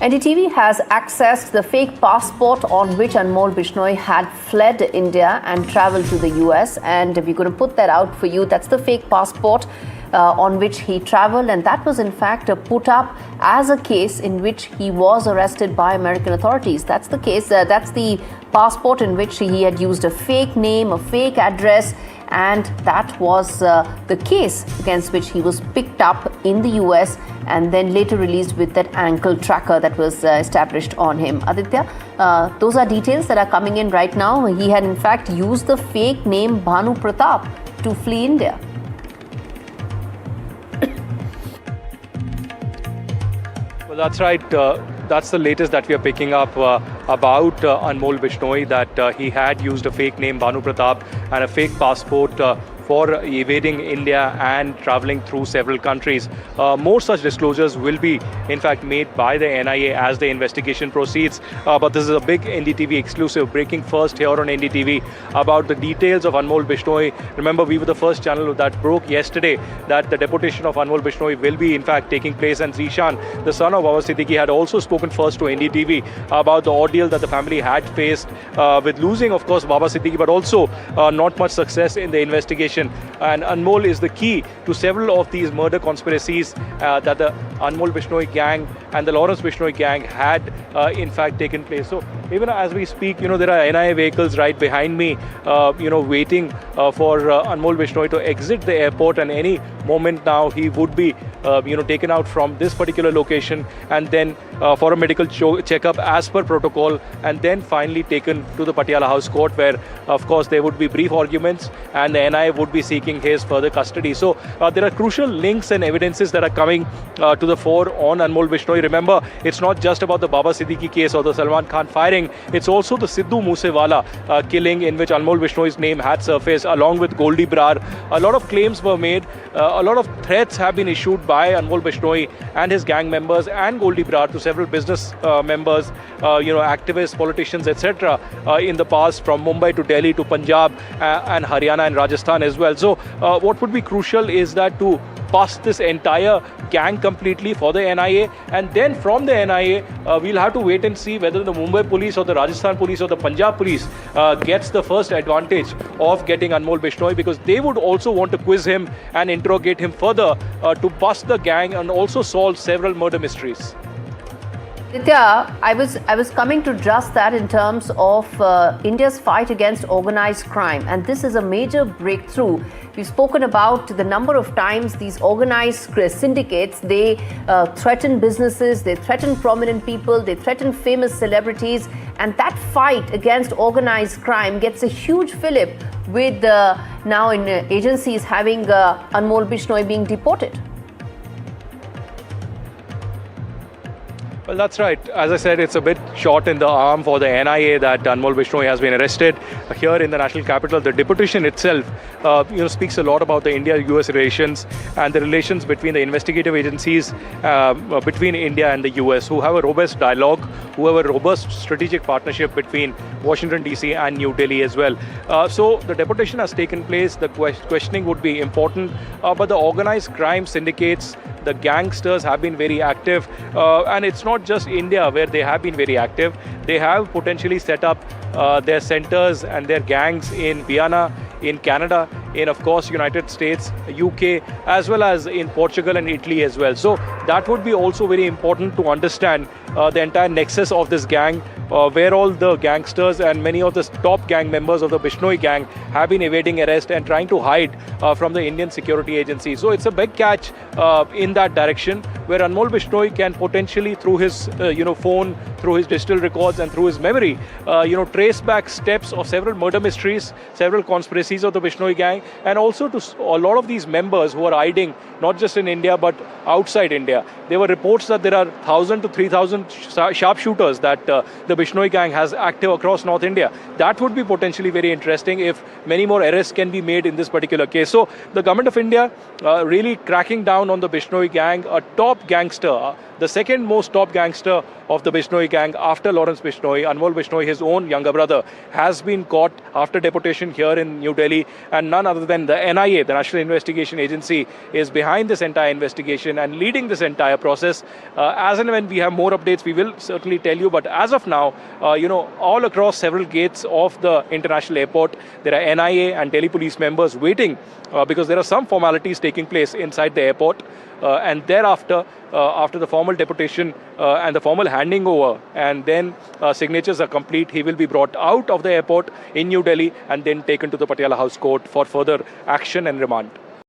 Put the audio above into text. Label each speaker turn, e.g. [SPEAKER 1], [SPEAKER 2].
[SPEAKER 1] NDTV has accessed the fake passport on which Anmol Bishnoi had fled India and travelled to the US, and we're going to put that out for you. That's the fake passport on which he travelled, and that was in fact put up as a case in which he was arrested by American authorities. That's the case, that's the passport in which he had used a fake name, a fake address, and that was the case against which he was picked up in the US and then later released with that ankle tracker that was established on him. Aditya, those are details that are coming in right now. He had in fact used the fake name Bhanu Pratap to flee India.
[SPEAKER 2] Well, that's right. That's the latest that we are picking up about Anmol Bishnoi, that he had used a fake name, Bhanu Pratap, and a fake passport for evading India and traveling through several countries. More such disclosures will be, in fact, made by the NIA as the investigation proceeds. But this is a big NDTV exclusive, breaking first here on NDTV about the details of Anmol Bishnoi. Remember, we were the first channel that broke yesterday that the deportation of Anmol Bishnoi will be, in fact, taking place. And Zishan, the son of Baba Siddiqui, had also spoken first to NDTV about the ordeal that the family had faced with losing, of course, Baba Siddiqui, but also not much success in the investigation. And Anmol is the key to several of these murder conspiracies that the Anmol Bishnoi gang and the Lawrence Bishnoi gang had in fact taken place. So even as we speak, there are NIA vehicles right behind me, waiting for Anmol Bishnoi to exit the airport, and any moment now he would be taken out from this particular location and then for a medical checkup as per protocol, and then finally taken to the Patiala House Court, where of course there would be brief arguments and the NIA would be seeking his further custody. So there are crucial links and evidences that are coming to the fore on Anmol Bishnoi. Remember, it's not just about the Baba Siddiqui case or the Salman Khan firing, it's also the Sidhu Moosewala killing, in which Anmol Bishnoi's name had surfaced along with Goldie Brar. A lot of claims were made, a lot of threats have been issued by Anmol Bishnoi and his gang members and Goldie Brar to several business members, activists, politicians, etc. In the past, from Mumbai to Delhi to Punjab and Haryana and Rajasthan as well. So what would be crucial is that to bust this entire gang completely for the NIA, and then from the NIA we'll have to wait and see whether the Mumbai police or the Rajasthan police or the Punjab police gets the first advantage of getting Anmol Bishnoi, because they would also want to quiz him and interrogate him further to bust the gang and also solve several murder mysteries.
[SPEAKER 1] Nitya, I was coming to just that in terms of India's fight against organized crime, and this is a major breakthrough. We've spoken about the number of times these organized syndicates, they threaten businesses, they threaten prominent people, they threaten famous celebrities, and that fight against organized crime gets a huge fillip with now in agencies having Anmol Bishnoi being deported.
[SPEAKER 2] Well, that's right. As I said, it's a bit short in the arm for the NIA that Anmol Bishnoi has been arrested here in the national capital. The deportation itself, speaks a lot about the India-US relations and the relations between the investigative agencies between India and the US, who have a robust dialogue, who have a robust strategic partnership between Washington, D.C. and New Delhi as well. So the deportation has taken place. The questioning would be important, but the organized crime syndicates, the gangsters have been very active, and it's not just India where they have been very active. They have potentially set up their centers and their gangs in Vienna, in Canada, in of course United States, UK, as well as in Portugal and Italy as well. So that would be also very important to understand the entire nexus of this gang, where all the gangsters and many of the top gang members of the Bishnoi gang have been evading arrest and trying to hide from the Indian security agency. So it's a big catch in that direction, where Anmol Bishnoi can potentially, through his phone, through his digital records and through his memory, trace back steps of several murder mysteries, several conspiracies of the Bishnoi gang, and also to a lot of these members who are hiding not just in India but outside India. There were reports that there are 1,000 to 3,000 sharpshooters that the Bishnoi gang has active across North India. That would be potentially very interesting if many more arrests can be made in this particular case. So the government of India really cracking down on the Bishnoi gang, a top gangster, the second most top gangster of the Bishnoi gang after Lawrence Bishnoi, Anmol Bishnoi, his own younger brother, has been caught after deportation here in New Delhi, and none other than the NIA, the National Investigation Agency, is behind this entire investigation and leading this entire process. As and when we have more updates, we will certainly tell you. But as of now, all across several gates of the international airport, there are NIA and Delhi police members waiting because there are some formalities taking place inside the airport. And thereafter, after the formal deportation and the formal handing over, and then signatures are complete, he will be brought out of the airport in New Delhi and then taken to the Patiala House Court for further action and remand.